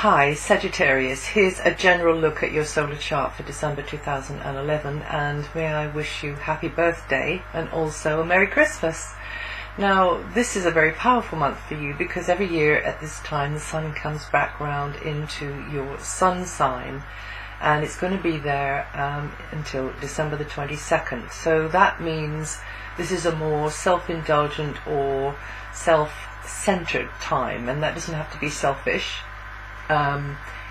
Hi Sagittarius, here's a general look at your solar chart for December 2011, and may I wish you happy birthday and also a Merry Christmas. Now this is a very powerful month for you because every year at this time the sun comes back round into your sun sign, and it's going to be there until December the 22nd. So that means this is a more self-indulgent or self-centered time, and that doesn't have to be selfish.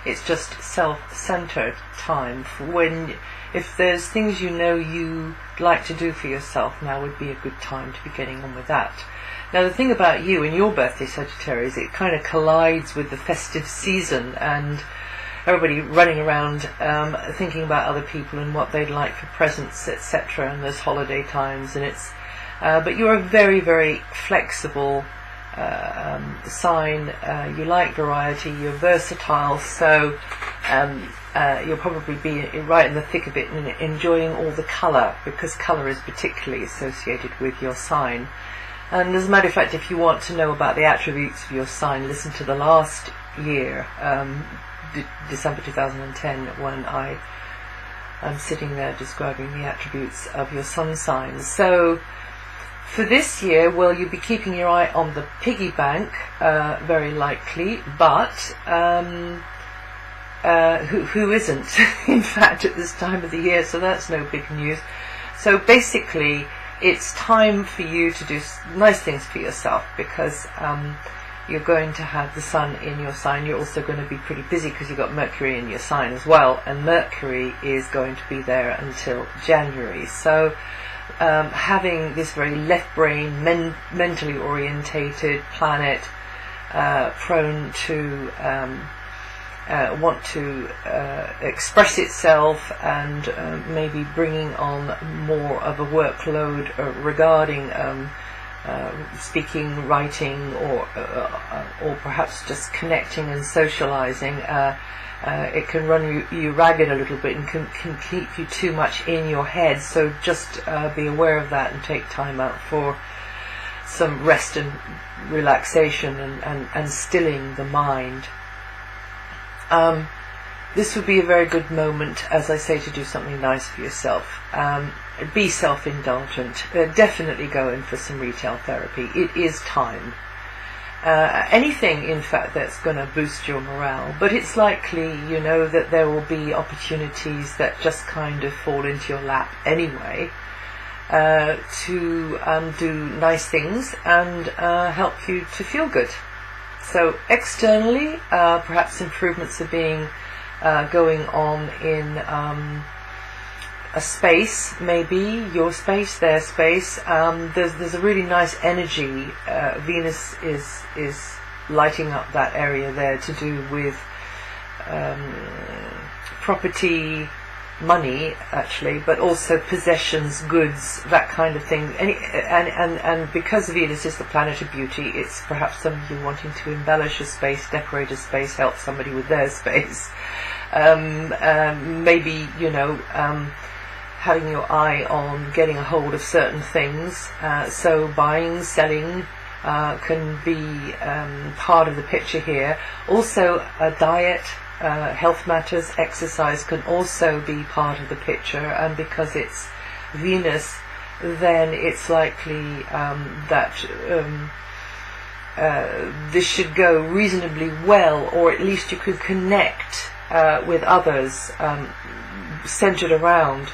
It's just self-centered time for when, if there's things you know you like to do for yourself, now would be a good time to be getting on with that. Now the thing about you and your birthday, Sagittarius, it kind of collides with the festive season and everybody running around thinking about other people and what they'd like for presents, etc. And there's holiday times, and it's but you're a very, very flexible sign. You like variety, you're versatile, so you'll probably be right in the thick of it and enjoying all the colour, because colour is particularly associated with your sign. And as a matter of fact, if you want to know about the attributes of your sign, listen to the last year, December 2010, when I'm sitting there describing the attributes of your sun signs. So for this year, well, you'll be keeping your eye on the piggy bank, very likely, but who isn't, in fact, at this time of the year, so that's no big news. So basically, it's time for you to do nice things for yourself, because you're going to have the sun in your sign. You're also going to be pretty busy because you've got Mercury in your sign as well, and Mercury is going to be there until January. So having this very left brain, mentally orientated planet, prone to want to express itself, and maybe bringing on more of a workload regarding speaking, writing, or perhaps just connecting and socializing. It can run you ragged a little bit and can keep you too much in your head, so just be aware of that and take time out for some rest and relaxation and stilling the mind. This would be a very good moment, as I say, to do something nice for yourself. Be self-indulgent. Definitely go in for some retail therapy. It is time. Anything, in fact, that's going to boost your morale, but it's likely, you know, that there will be opportunities that just kind of fall into your lap anyway, to do nice things and help you to feel good. So externally, perhaps improvements are being going on in a space, maybe your space, their space. There's a really nice energy. Venus is lighting up that area there, to do with property, money actually, but also possessions, goods, that kind of thing. And because Venus is the planet of beauty, it's perhaps some of you wanting to embellish a space, decorate a space, help somebody with their space. Maybe, you know, having your eye on getting a hold of certain things. So buying, selling can be part of the picture here. Also diet, health matters, exercise can also be part of the picture, and because it's Venus, then it's likely that this should go reasonably well, or at least you could connect with others centered around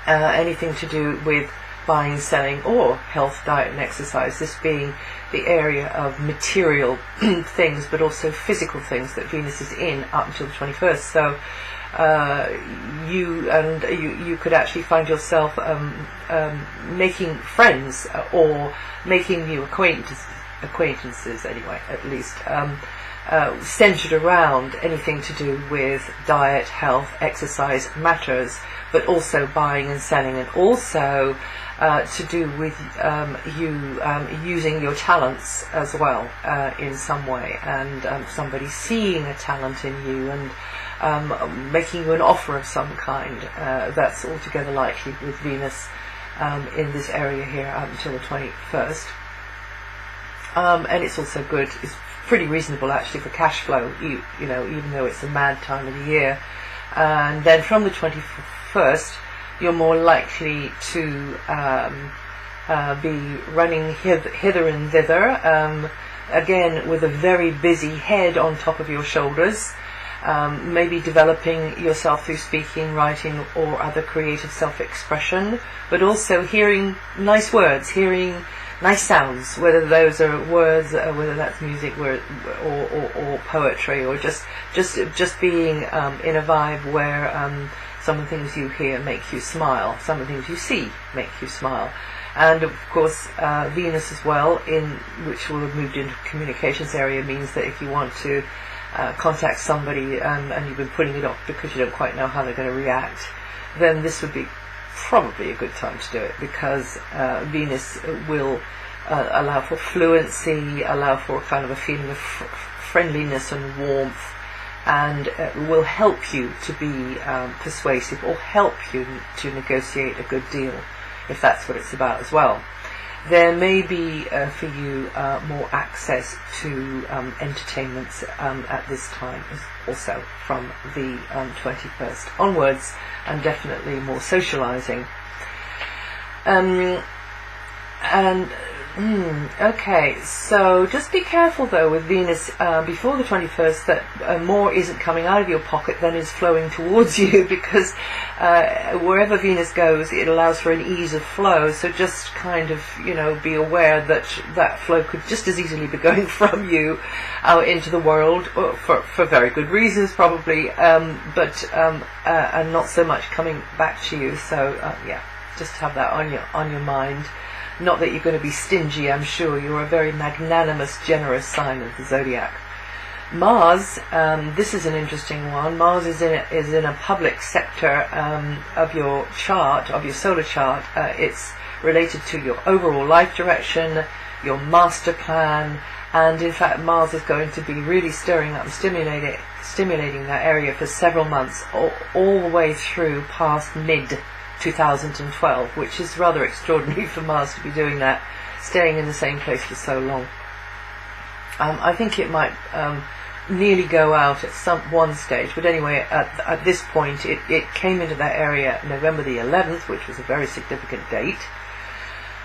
anything to do with buying, selling, or health, diet and exercise, this being the area of material things, but also physical things that Venus is in up until the 21st. So you could actually find yourself making friends or making new acquaintances anyway, at least, centered around anything to do with diet, health, exercise matters, but also buying and selling, and also to do with you using your talents as well in some way, and somebody seeing a talent in you and making you an offer of some kind. That's altogether likely with Venus in this area here up until the 21st. And it's also good, it's pretty reasonable actually for cash flow, you know, even though it's a mad time of the year. And then from the 21st, you're more likely to be running hither and thither, again with a very busy head on top of your shoulders, maybe developing yourself through speaking, writing, or other creative self-expression, but also hearing nice words, hearing nice sounds, whether those are words, whether that's music or poetry, or just being in a vibe where some of the things you hear make you smile, some of the things you see make you smile. And of course Venus as well, which will have moved into communications area, means that if you want to contact somebody and you've been putting it off because you don't quite know how they're going to react, then this would be probably a good time to do it, because Venus will allow for fluency, allow for kind of a feeling of friendliness and warmth, and will help you to be persuasive, or help you to negotiate a good deal, if that's what it's about as well. There may be for you more access to entertainments at this time also, from the 21st onwards, and definitely more socializing. Okay, so just be careful though with Venus before the 21st that more isn't coming out of your pocket than is flowing towards you, because wherever Venus goes, it allows for an ease of flow. So just kind of, you know, be aware that that flow could just as easily be going from you out into the world, for very good reasons probably, but and not so much coming back to you. So yeah, just have that on your mind. Not that you're going to be stingy, I'm sure. You're a very magnanimous, generous sign of the zodiac. Mars, this is an interesting one. Mars is in a public sector of your chart, of your solar chart. It's related to your overall life direction, your master plan, and in fact Mars is going to be really stirring up and stimulating that area for several months, all the way through past mid 2012, which is rather extraordinary for Mars to be doing that, staying in the same place for so long. I think it might nearly go out at one stage, but anyway, at this point it came into that area November the 11th, which was a very significant date,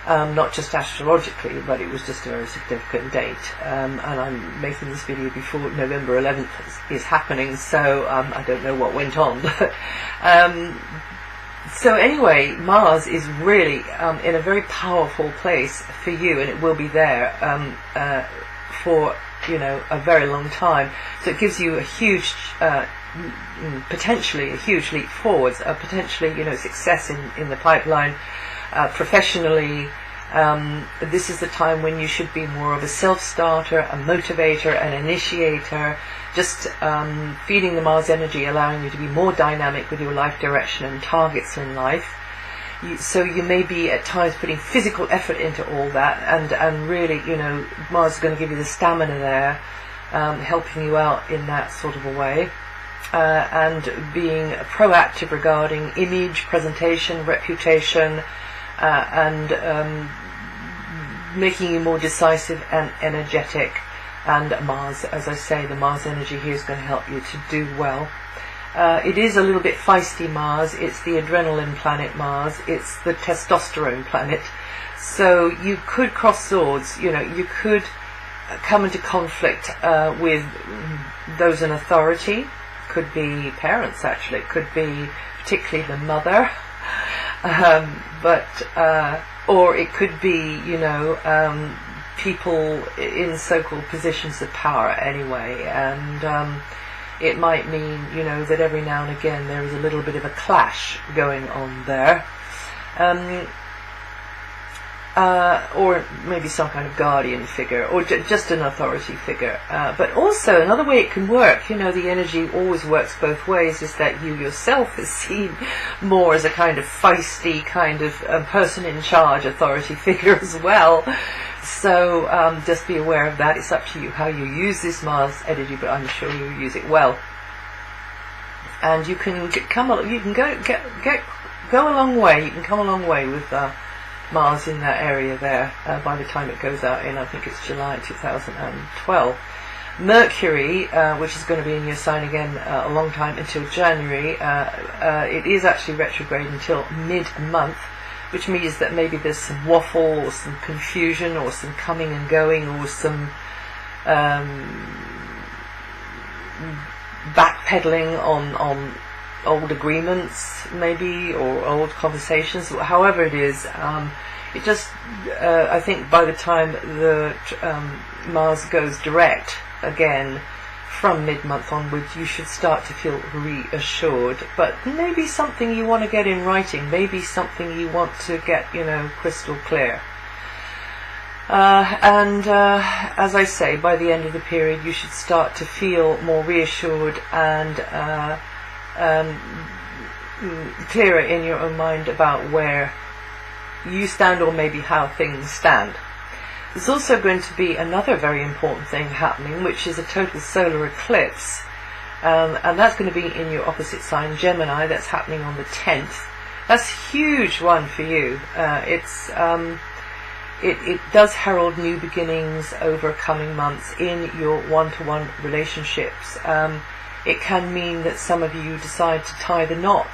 not just astrologically, but it was just a very significant date, and I'm making this video before November 11th is happening, so I don't know what went on. So anyway, Mars is really in a very powerful place for you, and it will be there for, you know, a very long time. So it gives you a huge, potentially a huge leap forwards, potentially, you know, success in the pipeline professionally. This is the time when you should be more of a self-starter, a motivator, an initiator, just feeding the Mars energy, allowing you to be more dynamic with your life direction and targets in life. So you may be at times putting physical effort into all that, and really, you know, Mars is going to give you the stamina there, helping you out in that sort of a way, and being proactive regarding image, presentation, reputation, and making you more decisive and energetic. And Mars, as I say, the Mars energy here is going to help you to do well. It is a little bit feisty, Mars. It's the adrenaline planet, Mars. It's the testosterone planet. So you could cross swords, you know, you could come into conflict with those in authority. Could be parents, actually. Could be particularly the mother. Or it could be, you know, people in so-called positions of power anyway, and it might mean, you know, that every now and again there is a little bit of a clash going on there, or maybe some kind of guardian figure, or just an authority figure. But also another way it can work, you know, the energy always works both ways, is that you yourself is seen more as a kind of feisty kind of person in charge, authority figure as well. So just be aware of that. It's up to you how you use this Mars energy, but I'm sure you'll use it well. And you can go a long way. You can come a long way with Mars in that area there by the time it goes out in, I think it's July 2012. Mercury, which is going to be in your sign again a long time, until January, it is actually retrograde until mid-month, which means that maybe there's some waffle or some confusion or some coming and going or some backpedaling on old agreements maybe, or old conversations. However it is, it just I think by the time the Mars goes direct again from mid-month onwards, you should start to feel reassured. But maybe something you want to get in writing, maybe something you want to get, crystal clear. As I say, by the end of the period you should start to feel more reassured and clearer in your own mind about where you stand, or maybe how things stand. There's also going to be another very important thing happening, which is a total solar eclipse, and that's going to be in your opposite sign, Gemini. That's happening on the 10th. That's a huge one for you. It does herald new beginnings over coming months in your one-to-one relationships. It can mean that some of you decide to tie the knot,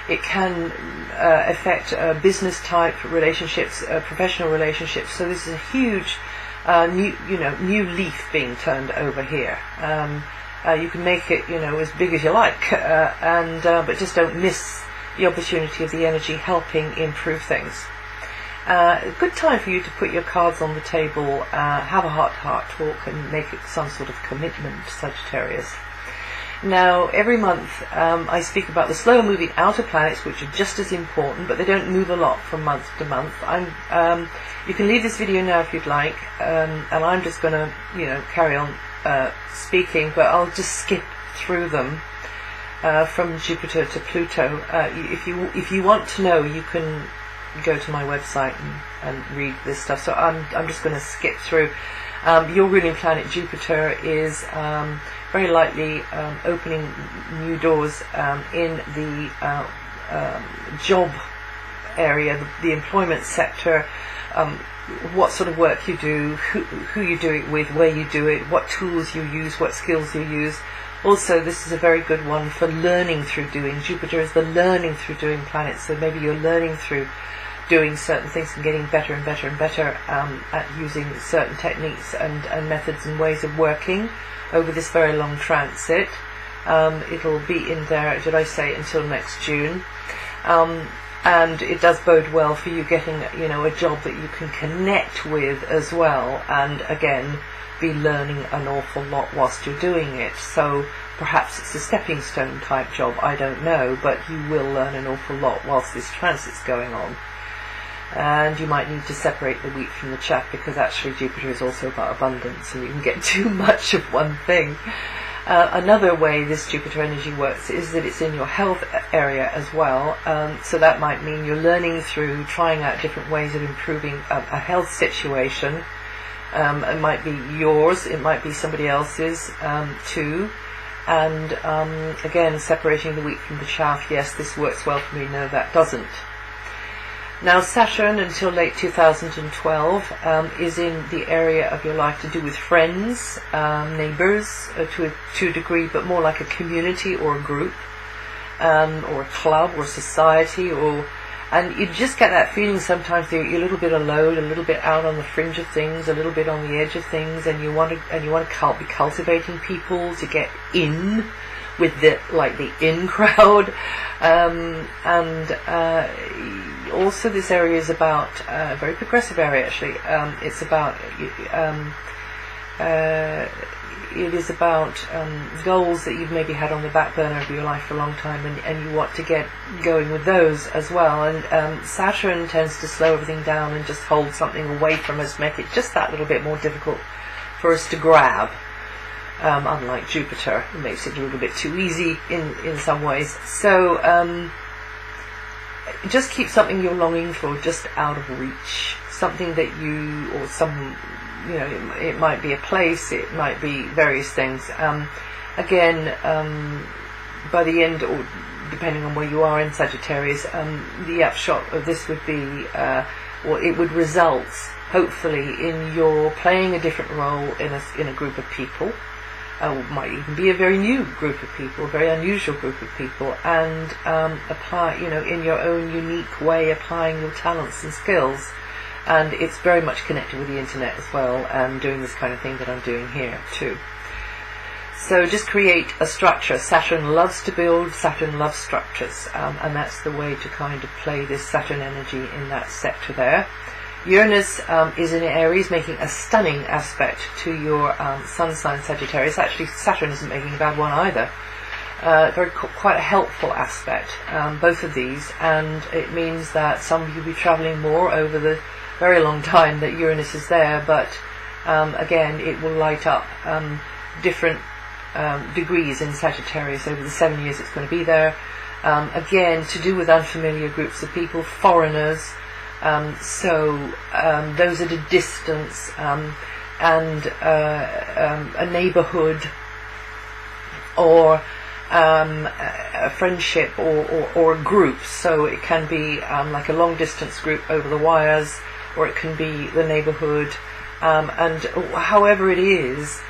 it can affect business type relationships, professional relationships. So this is a huge new leaf being turned over here. You can make it as big as you like, but just don't miss the opportunity of the energy helping improve things. A good time for you to put your cards on the table, have a heart-to-heart talk, and make it some sort of commitment, Sagittarius. Now, every month I speak about the slower-moving outer planets, which are just as important, but they don't move a lot from month to month. You can leave this video now if you'd like, and I'm just going to, carry on speaking, but I'll just skip through them from Jupiter to Pluto. If you want to know, you can go to my website and read this stuff. So I'm just going to skip through. Your ruling planet Jupiter is very likely opening new doors in the job area, the employment sector, what sort of work you do, who you do it with, where you do it, what tools you use, what skills you use. Also, this is a very good one for learning through doing. Jupiter is the learning through doing planet, so maybe you're learning through doing certain things and getting better and better and better at using certain techniques and methods and ways of working over this very long transit. It'll be in there, did I say, until next June. And it does bode well for you getting, a job that you can connect with as well, and again, be learning an awful lot whilst you're doing it. So perhaps it's a stepping stone type job, I don't know, but you will learn an awful lot whilst this transit's going on. And you might need to separate the wheat from the chaff, because actually Jupiter is also about abundance, and you can get too much of one thing. Another way this Jupiter energy works is that it's in your health area as well. So that might mean you're learning through trying out different ways of improving a health situation. It might be yours, it might be somebody else's too. And again, separating the wheat from the chaff. Yes, this works well for me. No, that doesn't. Now, Saturn, until late 2012, is in the area of your life to do with friends, neighbours, to a degree, but more like a community or a group, or a club or society, and you just get that feeling sometimes that you're a little bit alone, a little bit out on the fringe of things, a little bit on the edge of things, and you want to be cultivating people to get in with the in crowd, also this area is about a very progressive area actually. It's about it is about goals that you've maybe had on the back burner of your life for a long time, and you want to get going with those as well. And Saturn tends to slow everything down and just hold something away from us, make it just that little bit more difficult for us to grab. Unlike Jupiter, it makes it a little bit too easy in some ways. So just keep something you're longing for just out of reach. Something that you, or some, it might be a place, it might be various things. Again, by the end, or depending on where you are in Sagittarius, the upshot of this would be or it would result, hopefully, in your playing a different role in a group of people. Might even be a very new group of people, a very unusual group of people, and apply, in your own unique way, applying your talents and skills. And it's very much connected with the internet as well, and doing this kind of thing that I'm doing here too. So just create a structure. Saturn loves to build, Saturn loves structures, and that's the way to kind of play this Saturn energy in that sector there. Uranus is in Aries, making a stunning aspect to your sun sign Sagittarius. Actually, Saturn isn't making a bad one either. Quite a helpful aspect, both of these, and it means that some of you will be travelling more over the very long time that Uranus is there, but again, it will light up different degrees in Sagittarius over the 7 years it's going to be there. Again, to do with unfamiliar groups of people, foreigners, so those at a distance, and a neighbourhood, or a friendship, or a group. So it can be like a long distance group over the wires, or it can be the neighbourhood, and however it is,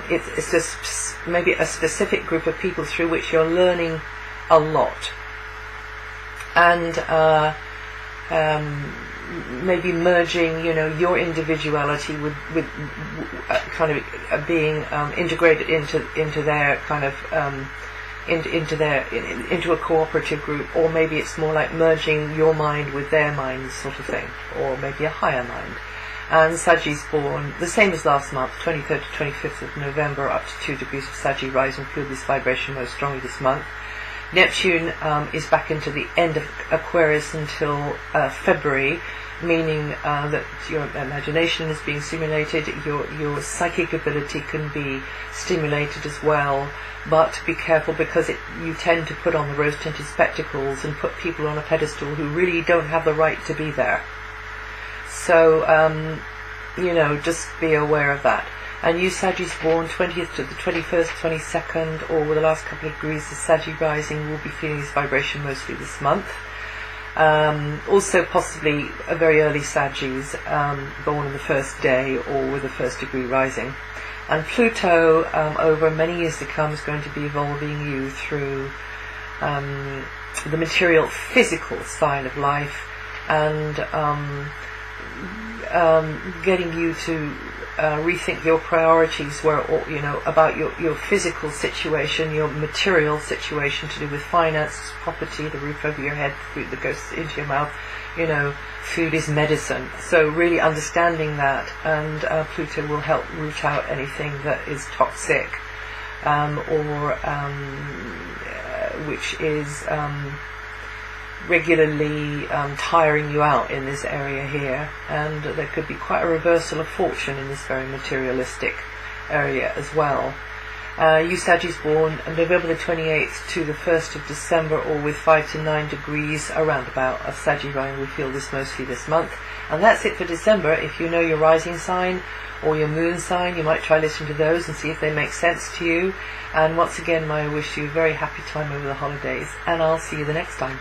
it's just maybe a specific group of people through which you're learning a lot, and maybe merging, your individuality with kind of being integrated into their kind of into a cooperative group, or maybe it's more like merging your mind with their mind, sort of thing, or maybe a higher mind. And Saggi's born the same as last month, 23rd to 25th of November, up to 2 degrees of Saggi rising. Feel this vibration most strongly this month. Neptune is back into the end of Aquarius until February, meaning that your imagination is being stimulated, your psychic ability can be stimulated as well, but be careful, because you tend to put on the rose-tinted spectacles and put people on a pedestal who really don't have the right to be there. So, just be aware of that. And you Sagittarius born 20th to the 21st, 22nd, or with the last couple of degrees of Saggi rising, will be feeling this vibration mostly this month. Also possibly a very early Sagittarius, born on the first day or with the first degree rising. And Pluto, over many years to come, is going to be evolving you through the material, physical side of life, and getting you to rethink your priorities, about your physical situation, your material situation, to do with finances, property, the roof over your head, food that goes into your mouth. Food is medicine. So really understanding that, and Pluto will help root out anything that is toxic, or which is regularly tiring you out in this area here, and there could be quite a reversal of fortune in this very materialistic area as well. You Sagittarius born November the 28th to the 1st of December, or with 5 to 9 degrees around about of Sagittarius rising, we feel this mostly this month. And that's it for December. If you know your rising sign or your moon sign, you might try listening to those and see if they make sense to you. And once again, I wish you a very happy time over the holidays, and I'll see you the next time.